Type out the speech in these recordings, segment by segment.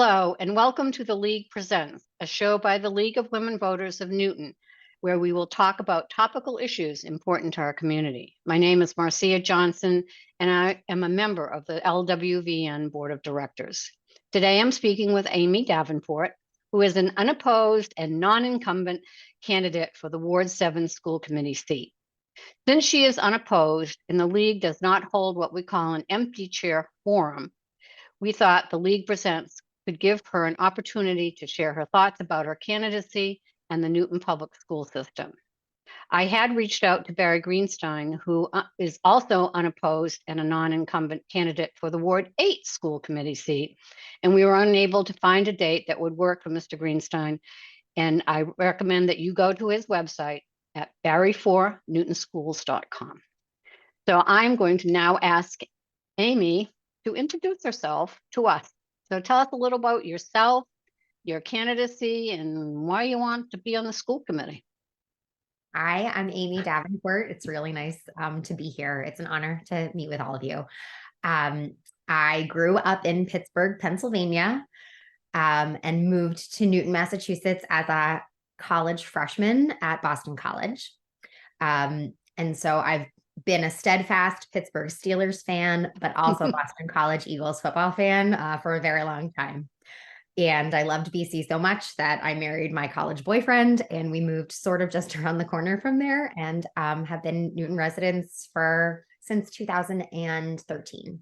Hello, and welcome to the League Presents, a show by the League of Women Voters of Newton, where we will talk about topical issues important to our community. My name is Marcia Johnson, and I am a member of the LWVN Board of Directors. Today, I'm speaking with Amy Davenport, who is an unopposed and non-incumbent candidate for the Ward 7 School Committee seat. Since she is unopposed and the League does not hold what we call an empty chair forum, we thought the League Presents could give her an opportunity to share her thoughts about her candidacy and the Newton Public School system. I had reached out to Barry Greenstein, who is also unopposed and a non-incumbent candidate for the Ward 8 School Committee seat, and we were unable to find a date that would work for Mr. Greenstein. And I recommend that you go to his website at barry4newtonschools.com. So I'm going to now ask Amy to introduce herself to us. So tell us a little about yourself, your candidacy, and why you want to be on the school committee. Hi, I'm Amy Davenport. It's really nice to be here. It's an honor to meet with all of you. I grew up in Pittsburgh, Pennsylvania, and moved to Newton, Massachusetts as a college freshman at Boston College. And so I've been a steadfast Pittsburgh Steelers fan, but also Boston College Eagles football fan for a very long time. And I loved BC so much that I married my college boyfriend, and we moved sort of just around the corner from there, and have been Newton residents since 2013.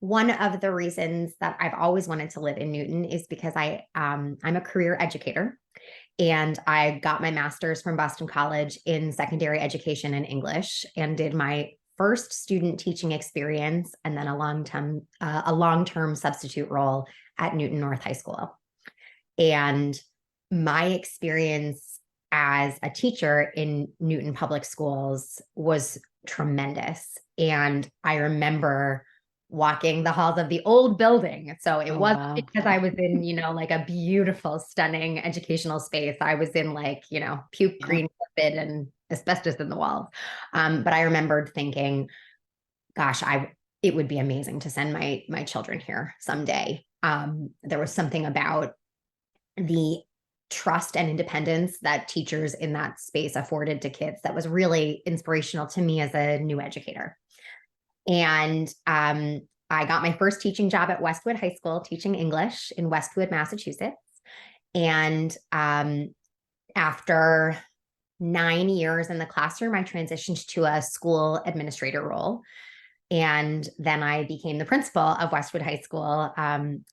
One of the reasons that I've always wanted to live in Newton is because I'm a career educator, and I got my master's from Boston College in secondary education and English, and did my first student teaching experience and then a long-term substitute role at Newton North High School. And my experience as a teacher in Newton Public Schools was tremendous. And I remember walking the halls of the old building. So it wasn't because I was in, like a beautiful, stunning educational space. I was in puke green carpet and asbestos in the walls. But I remembered thinking, gosh, it would be amazing to send my children here someday. There was something about the trust and independence that teachers in that space afforded to kids that was really inspirational to me as a new educator. And I got my first teaching job at Westwood High School, teaching English in Westwood, Massachusetts. And after 9 years in the classroom, I transitioned to a school administrator role. And then I became the principal of Westwood High School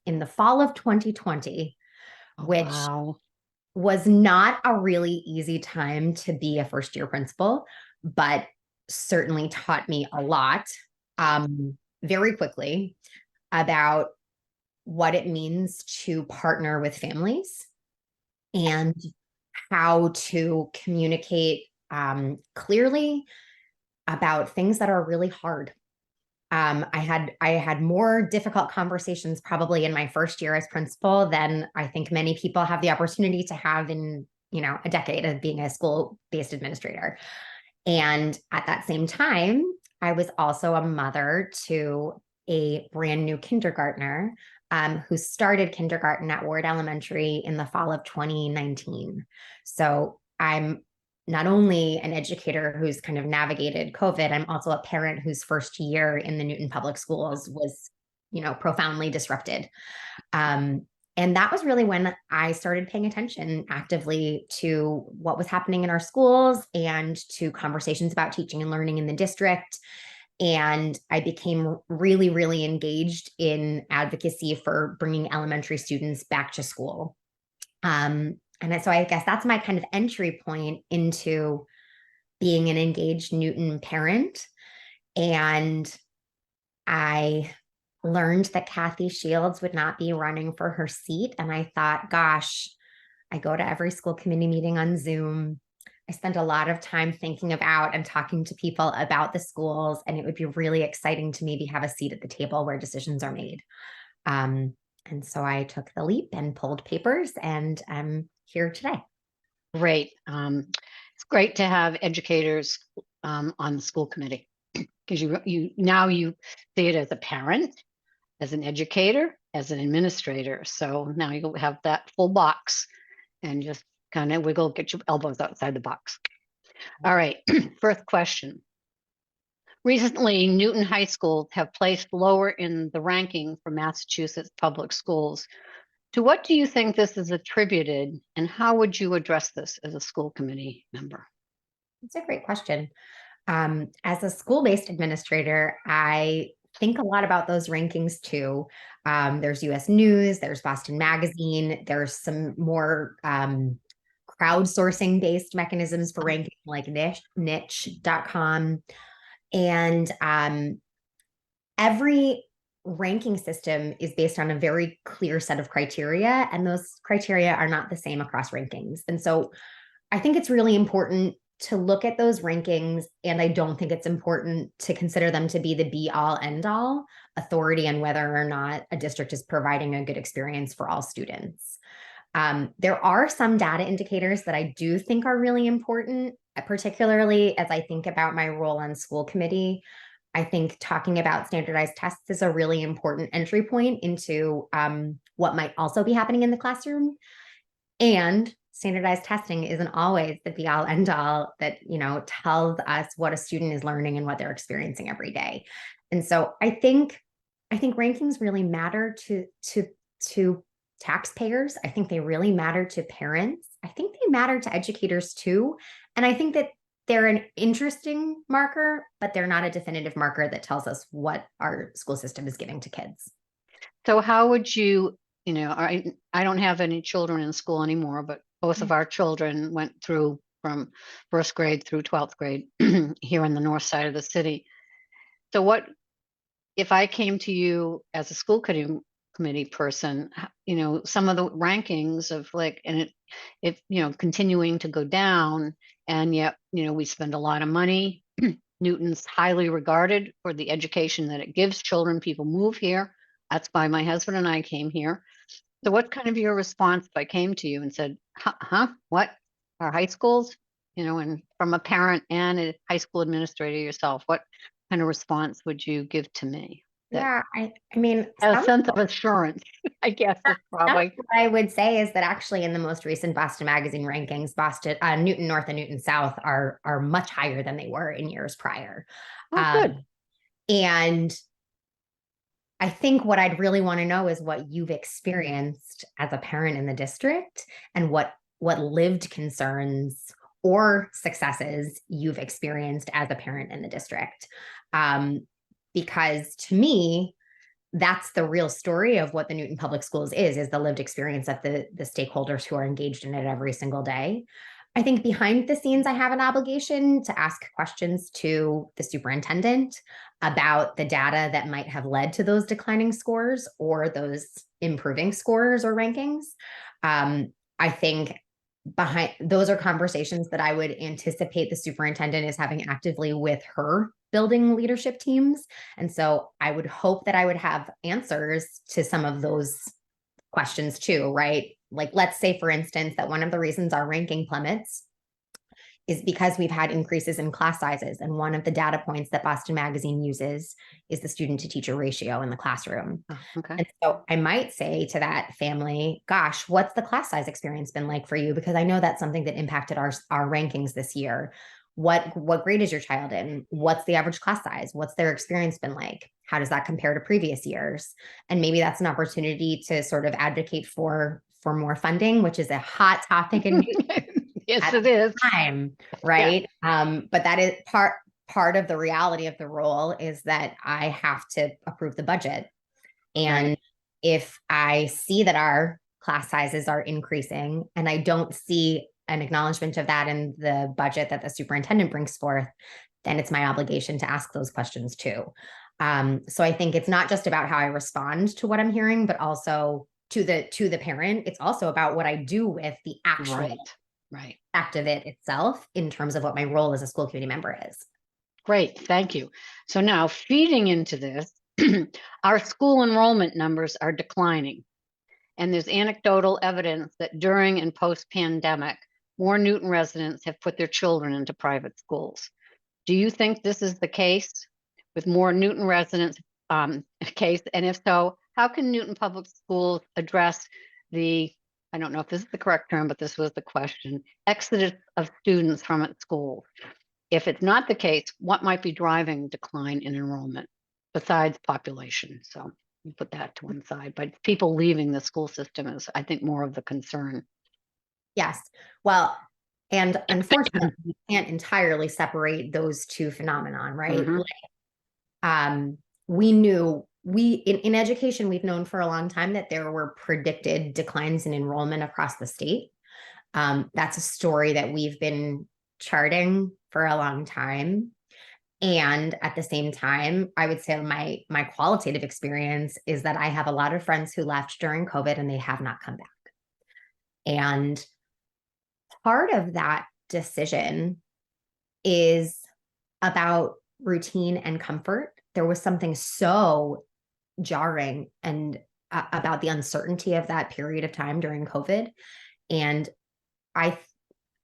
in the fall of 2020, which was not a really easy time to be a first-year principal, but certainly taught me a lot very quickly about what it means to partner with families and how to communicate clearly about things that are really hard. I had more difficult conversations probably in my first year as principal than I think many people have the opportunity to have in, a decade of being a school-based administrator. And at that same time, I was also a mother to a brand new kindergartner who started kindergarten at Ward Elementary in the fall of 2019. So I'm not only an educator who's kind of navigated COVID, I'm also a parent whose first year in the Newton Public Schools was, profoundly disrupted. And that was really when I started paying attention actively to what was happening in our schools and to conversations about teaching and learning in the district. And I became really, really engaged in advocacy for bringing elementary students back to school. And so I guess that's my kind of entry point into being an engaged Newton parent. And I learned that Kathy Shields would not be running for her seat. And I thought, gosh, I go to every school committee meeting on Zoom. I spend a lot of time thinking about and talking to people about the schools, and it would be really exciting to maybe have a seat at the table where decisions are made. And so I took the leap and pulled papers, and I'm here today. Great. It's great to have educators on the school committee because you see it as a parent, as an educator, as an administrator. So now you'll have that full box and just kind of wiggle, get your elbows outside the box. All right, first question. Recently, Newton High Schools have placed lower in the ranking for Massachusetts public schools. To what do you think this is attributed, and how would you address this as a school committee member? It's a great question. As a school-based administrator, I think a lot about those rankings too. There's US News, there's Boston Magazine, there's some more crowdsourcing based mechanisms for ranking like niche.com. And every ranking system is based on a very clear set of criteria, and those criteria are not the same across rankings. And so I think it's really important to look at those rankings, and I don't think it's important to consider them to be the be all end all authority on whether or not a district is providing a good experience for all students. There are some data indicators that I do think are really important, particularly as I think about my role on school committee. I think talking about standardized tests is a really important entry point into what might also be happening in the classroom. And standardized testing isn't always the be all end all that, tells us what a student is learning and what they're experiencing every day. And so I think rankings really matter to taxpayers. I think they really matter to parents. I think they matter to educators too. And I think that they're an interesting marker, but they're not a definitive marker that tells us what our school system is giving to kids. So how would you, I don't have any children in school anymore, but both of our children went through from first grade through 12th grade here on the north side of the city. So what, if I came to you as a school committee person, some of the rankings of and it continuing to go down, and yet, we spend a lot of money. Newton's highly regarded for the education that it gives children. People move here. That's why my husband and I came here. So what kind of your response if I came to you and said, what? Our high schools? And from a parent and a high school administrator yourself, what kind of response would you give to me? Yeah, I mean, A sense of assurance, I guess is probably. What I would say is that actually in the most recent Boston Magazine rankings, Newton North and Newton South are much higher than they were in years prior. Good. And I think what I'd really want to know is what you've experienced as a parent in the district, and what lived concerns or successes you've experienced as a parent in the district. Because to me, that's the real story of what the Newton Public Schools is the lived experience of the stakeholders who are engaged in it every single day. I think behind the scenes, I have an obligation to ask questions to the superintendent about the data that might have led to those declining scores or those improving scores or rankings. I think behind those are conversations that I would anticipate the superintendent is having actively with her building leadership teams. And so I would hope that I would have answers to some of those questions too, right? Like, let's say, for instance, that one of the reasons our ranking plummets is because we've had increases in class sizes. And one of the data points that Boston Magazine uses is the student to teacher ratio in the classroom. Oh, okay. And so I might say to that family, gosh, what's the class size experience been like for you? Because I know that's something that impacted our rankings this year. What grade is your child in? What's the average class size? What's their experience been like? How does that compare to previous years? And maybe that's an opportunity to sort of advocate for more funding, which is a hot topic in yes, it is. Time, right? Yeah. But that is part of the reality of the role is that I have to approve the budget. And right. If I see that our class sizes are increasing and I don't see an acknowledgement of that in the budget that the superintendent brings forth, then it's my obligation to ask those questions too. So I think it's not just about how I respond to what I'm hearing, but also to the parent. It's also about what I do with the actual right act of it itself in terms of what my role as a school committee member is. Great, thank you. So now feeding into this, our school enrollment numbers are declining. And there's anecdotal evidence that during and post-pandemic, more Newton residents have put their children into private schools. Do you think this is the case with more Newton residents case? And if so, How can Newton Public Schools address the, I don't know if this is the correct term, but this was the question, exodus of students from its schools? If it's not the case, what might be driving decline in enrollment besides population? So we put that to one side, but people leaving the school system is, I think, more of the concern. Yes. Well, and unfortunately, you can't entirely separate those two phenomenon, right? Mhm. We knew in education, we've known for a long time that there were predicted declines in enrollment across the state. That's a story that we've been charting for a long time. And at the same time, I would say my qualitative experience is that I have a lot of friends who left during COVID and they have not come back. And part of that decision is about routine and comfort. There was something so jarring and about the uncertainty of that period of time during COVID. And I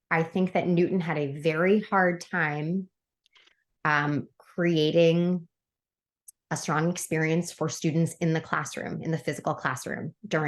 I think that Newton had a very hard time creating a strong experience for students in the classroom, in the physical classroom during